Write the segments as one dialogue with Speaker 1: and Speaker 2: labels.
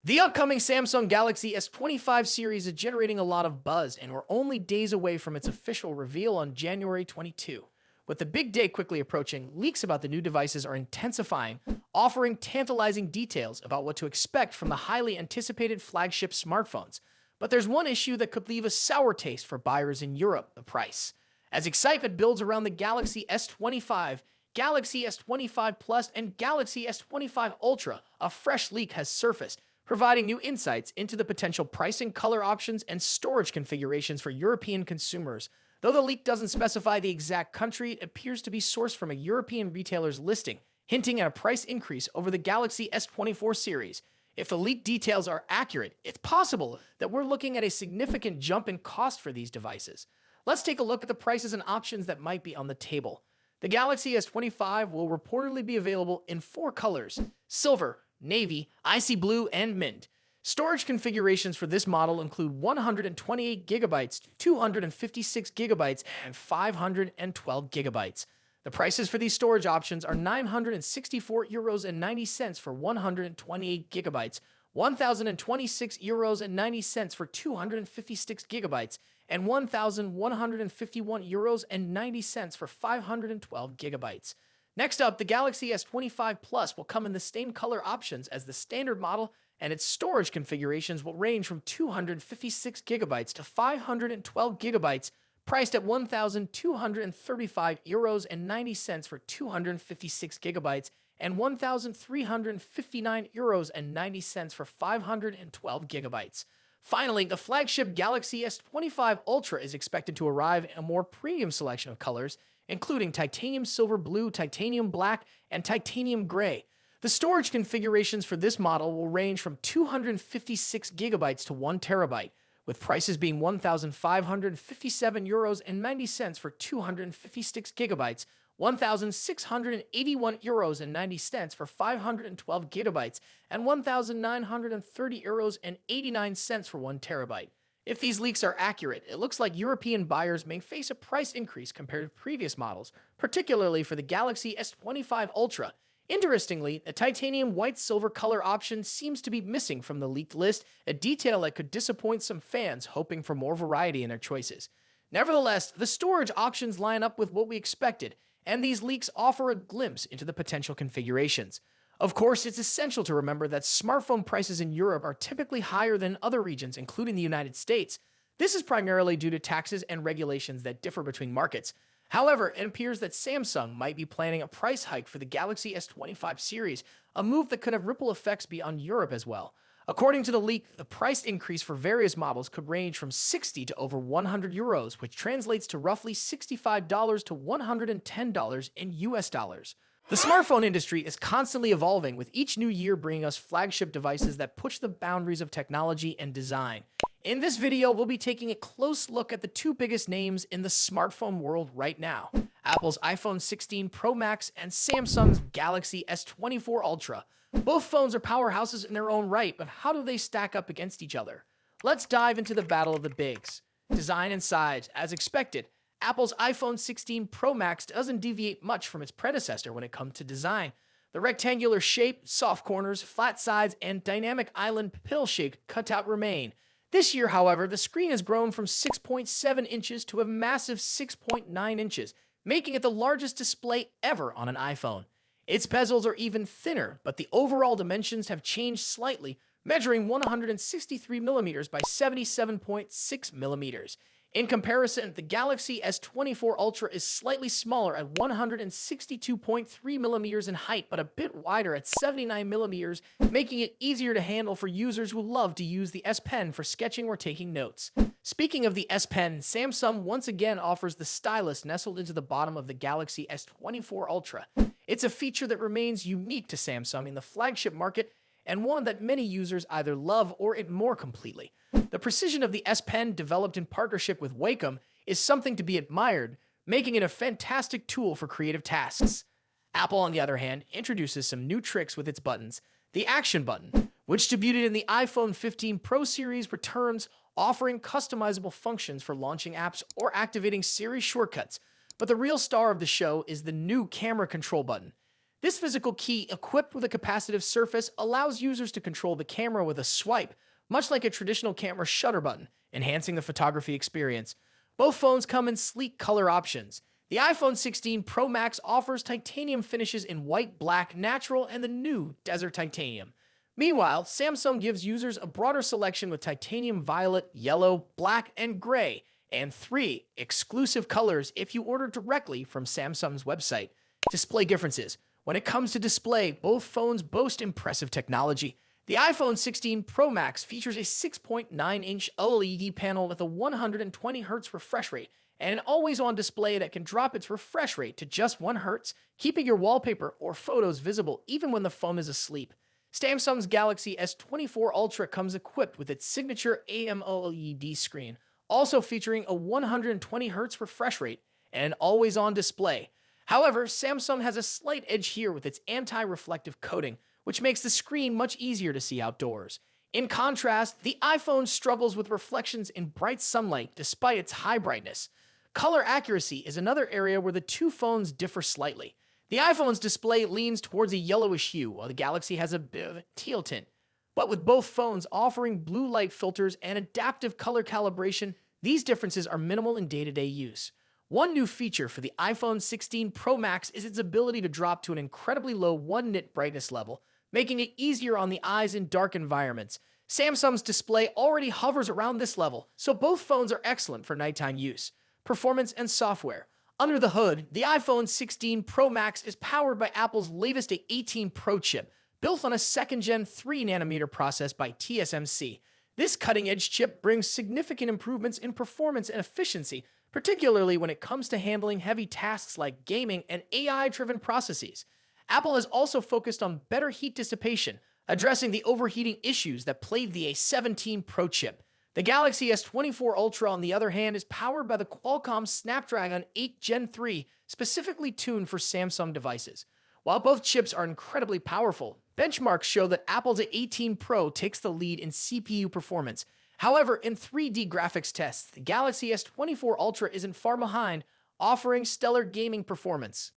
Speaker 1: The upcoming Samsung Galaxy S25 series is generating a lot of buzz, and we're only days away from its official reveal on January 22. With the big day quickly approaching, leaks about the new devices are intensifying, offering tantalizing details about what to expect from the highly anticipated flagship smartphones. But there's one issue that could leave a sour taste for buyers in Europe: the price. As excitement builds around the Galaxy S25, Galaxy S25 Plus, and Galaxy S25 Ultra, a fresh leak has surfaced, providing new insights into the potential pricing, color options, and storage configurations for European consumers. Though the leak doesn't specify the exact country, it appears to be sourced from a European retailer's listing, hinting at a price increase over the Galaxy S24 series. If the leaked details are accurate, it's possible that we're looking at a significant jump in cost for these devices. Let's take a look at the prices and options that might be on the table. The Galaxy S25 will reportedly be available in 4 colors: silver, navy, icy blue, and mint. Storage configurations for this model include 128GB, 256GB, and 512GB. The prices for these storage options are €964.90 for 128GB, €1,026.90 for 256GB, and €1,151.90 for 512GB. Next up, the Galaxy S25 Plus will come in the same color options as the standard model, and its storage configurations will range from 256GB to 512GB, priced at €1,235.90 for 256GB, and €1,359.90 for 512GB. Finally, the flagship Galaxy S25 Ultra is expected to arrive in a more premium selection of colors, including titanium silver blue, titanium black, and titanium gray. The storage configurations for this model will range from 256GB to 1TB, with prices being €1,557.90 for 256GB, €1,681.90 for 512GB, and €1,930.89 for 1TB. If these leaks are accurate, it looks like European buyers may face a price increase compared to previous models, particularly for the Galaxy S25 Ultra. Interestingly, a titanium white-silver color option seems to be missing from the leaked list, a detail that could disappoint some fans hoping for more variety in their choices. Nevertheless, the storage options line up with what we expected, and these leaks offer a glimpse into the potential configurations. Of course, it's essential to remember that smartphone prices in Europe are typically higher than other regions, including the United States. This is primarily due to taxes and regulations that differ between markets. However, it appears that Samsung might be planning a price hike for the Galaxy S25 series, a move that could have ripple effects beyond Europe as well. According to the leak, the price increase for various models could range from 60 to over €100, which translates to roughly $65 to $110 in US dollars. The smartphone industry is constantly evolving, with each new year bringing us flagship devices that push the boundaries of technology and design. In this video, we'll be taking a close look at the 2 biggest names in the smartphone world right now: Apple's iPhone 16 Pro Max and Samsung's Galaxy S24 Ultra. Both phones are powerhouses in their own right, but how do they stack up against each other? Let's dive into the battle of the bigs. Design and size. As expected, Apple's iPhone 16 Pro Max doesn't deviate much from its predecessor when it comes to design. The rectangular shape, soft corners, flat sides, and dynamic island pill-shaped cutout remain. This year, however, the screen has grown from 6.7 inches to a massive 6.9 inches, making it the largest display ever on an iPhone. Its bezels are even thinner, but the overall dimensions have changed slightly, measuring 163mm by 77.6mm. In comparison, the Galaxy S24 Ultra is slightly smaller at 162.3mm in height, but a bit wider at 79mm, making it easier to handle for users who love to use the S Pen for sketching or taking notes. Speaking of the S Pen, Samsung once again offers the stylus nestled into the bottom of the Galaxy S24 Ultra. It's a feature that remains unique to Samsung in the flagship market, and one that many users either love or ignore completely. The precision of the S Pen, developed in partnership with Wacom, is something to be admired, making it a fantastic tool for creative tasks. Apple, on the other hand, introduces some new tricks with its buttons. The Action button, which debuted in the iPhone 15 Pro series, returns, offering customizable functions for launching apps or activating Siri shortcuts. But the real star of the show is the new Camera Control button. This physical key, equipped with a capacitive surface, allows users to control the camera with a swipe, much like a traditional camera shutter button, enhancing the photography experience. Both phones come in sleek color options. The iPhone 16 Pro Max offers titanium finishes in white, black, natural, and the new Desert Titanium. Meanwhile, Samsung gives users a broader selection with titanium violet, yellow, black, and gray, and 3 exclusive colors if you order directly from Samsung's website. Display differences. When it comes to display, both phones boast impressive technology. The iPhone 16 Pro Max features a 6.9-inch OLED panel with a 120Hz refresh rate and an always-on display that can drop its refresh rate to just 1 Hz, keeping your wallpaper or photos visible even when the phone is asleep. Samsung's Galaxy S25 Ultra comes equipped with its signature AMOLED screen, also featuring a 120Hz refresh rate and an always-on display. However, Samsung has a slight edge here with its anti-reflective coating, which makes the screen much easier to see outdoors. In contrast, the iPhone struggles with reflections in bright sunlight despite its high brightness. Color accuracy is another area where the two phones differ slightly. The iPhone's display leans towards a yellowish hue, while the Galaxy has a bit of a teal tint. But with both phones offering blue light filters and adaptive color calibration, these differences are minimal in day-to-day use. One new feature for the iPhone 16 Pro Max is its ability to drop to an incredibly low 1 nit brightness level, making it easier on the eyes in dark environments. Samsung's display already hovers around this level, so both phones are excellent for nighttime use. Performance and software. Under the hood, the iPhone 16 Pro Max is powered by Apple's latest A18 Pro chip, built on a second-gen 3nm process by TSMC. This cutting-edge chip brings significant improvements in performance and efficiency, particularly when it comes to handling heavy tasks like gaming and AI-driven processes. Apple has also focused on better heat dissipation, addressing the overheating issues that plagued the A17 Pro chip. The Galaxy S24 Ultra, on the other hand, is powered by the Qualcomm Snapdragon 8 Gen 3, specifically tuned for Samsung devices. While both chips are incredibly powerful, benchmarks show that Apple's A18 Pro takes the lead in CPU performance. However, in 3D graphics tests, the Galaxy S24 Ultra isn't far behind, offering stellar gaming performance.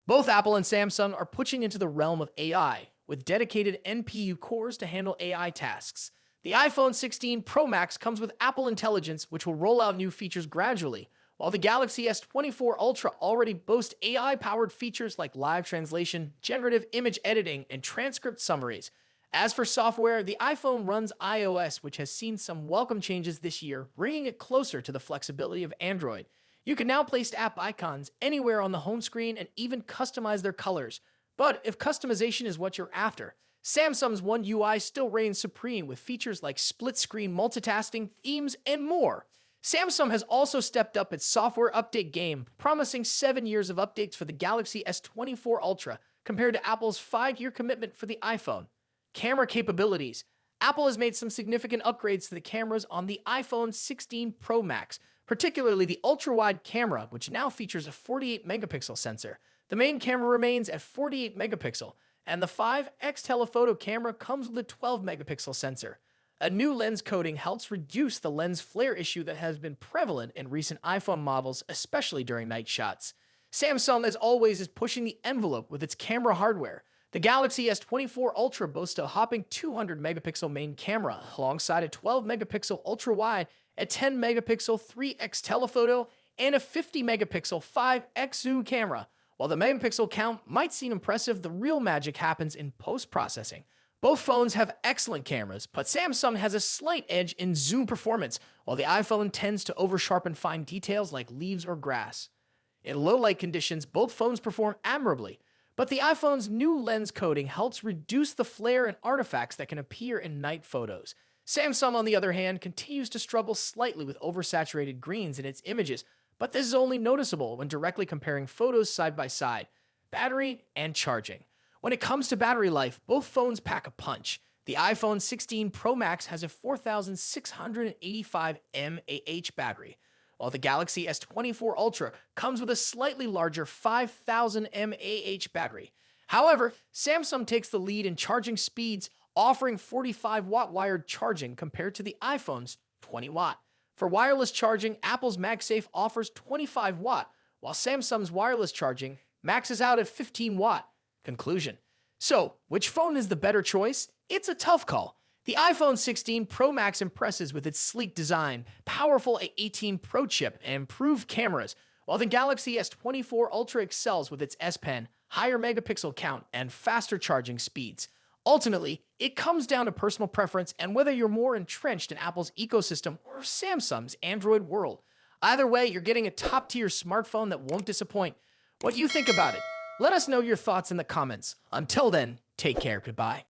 Speaker 1: Both Apple and Samsung are pushing into the realm of AI, with dedicated NPU cores to handle AI tasks. The iPhone 16 Pro Max comes with Apple Intelligence, which will roll out new features gradually, while the Galaxy S24 Ultra already boasts AI-powered features like live translation, generative image editing, and transcript summaries. As for software, the iPhone runs iOS, which has seen some welcome changes this year, bringing it closer to the flexibility of Android. You can now place app icons anywhere on the home screen and even customize their colors. But if customization is what you're after, Samsung's One UI still reigns supreme with features like split-screen multitasking, themes, and more. Samsung has also stepped up its software update game, promising 7 years of updates for the Galaxy S24 Ultra, compared to Apple's 5-year commitment for the iPhone. Camera capabilities. Apple has made some significant upgrades to the cameras on the iPhone 16 Pro Max, particularly the ultra-wide camera, which now features a 48-megapixel sensor. The main camera remains at 48 megapixel, and the 5x telephoto camera comes with a 12-megapixel sensor. A new lens coating helps reduce the lens flare issue that has been prevalent in recent iPhone models, especially during night shots. Samsung, as always, is pushing the envelope with its camera hardware. The Galaxy S24 Ultra boasts a hopping 200-megapixel main camera, alongside a 12-megapixel ultra-wide, a 10-megapixel 3x telephoto, and a 50-megapixel 5x zoom camera. While the megapixel count might seem impressive, the real magic happens in post-processing. Both phones have excellent cameras, but Samsung has a slight edge in zoom performance, while the iPhone tends to over-sharpen fine details like leaves or grass. In low-light conditions, both phones perform admirably, but the iPhone's new lens coating helps reduce the flare and artifacts that can appear in night photos. Samsung, on the other hand, continues to struggle slightly with oversaturated greens in its images, but this is only noticeable when directly comparing photos side by side. Battery and charging. When it comes to battery life, both phones pack a punch. The iPhone 16 Pro Max has a 4,685 mAh battery, while the Galaxy S24 Ultra comes with a slightly larger 5,000 mAh battery. However, Samsung takes the lead in charging speeds, offering 45-watt wired charging compared to the iPhone's 20-watt. For wireless charging, Apple's MagSafe offers 25-watt, while Samsung's wireless charging maxes out at 15-watt. Conclusion. So, which phone is the better choice? It's a tough call. The iPhone 16 Pro Max impresses with its sleek design, powerful A18 Pro chip, and improved cameras, while the Galaxy S24 Ultra excels with its S Pen, higher megapixel count, and faster charging speeds. Ultimately, it comes down to personal preference and whether you're more entrenched in Apple's ecosystem or Samsung's Android world. Either way, you're getting a top-tier smartphone that won't disappoint. What do you think about it? Let us know your thoughts in the comments. Until then, take care. Goodbye.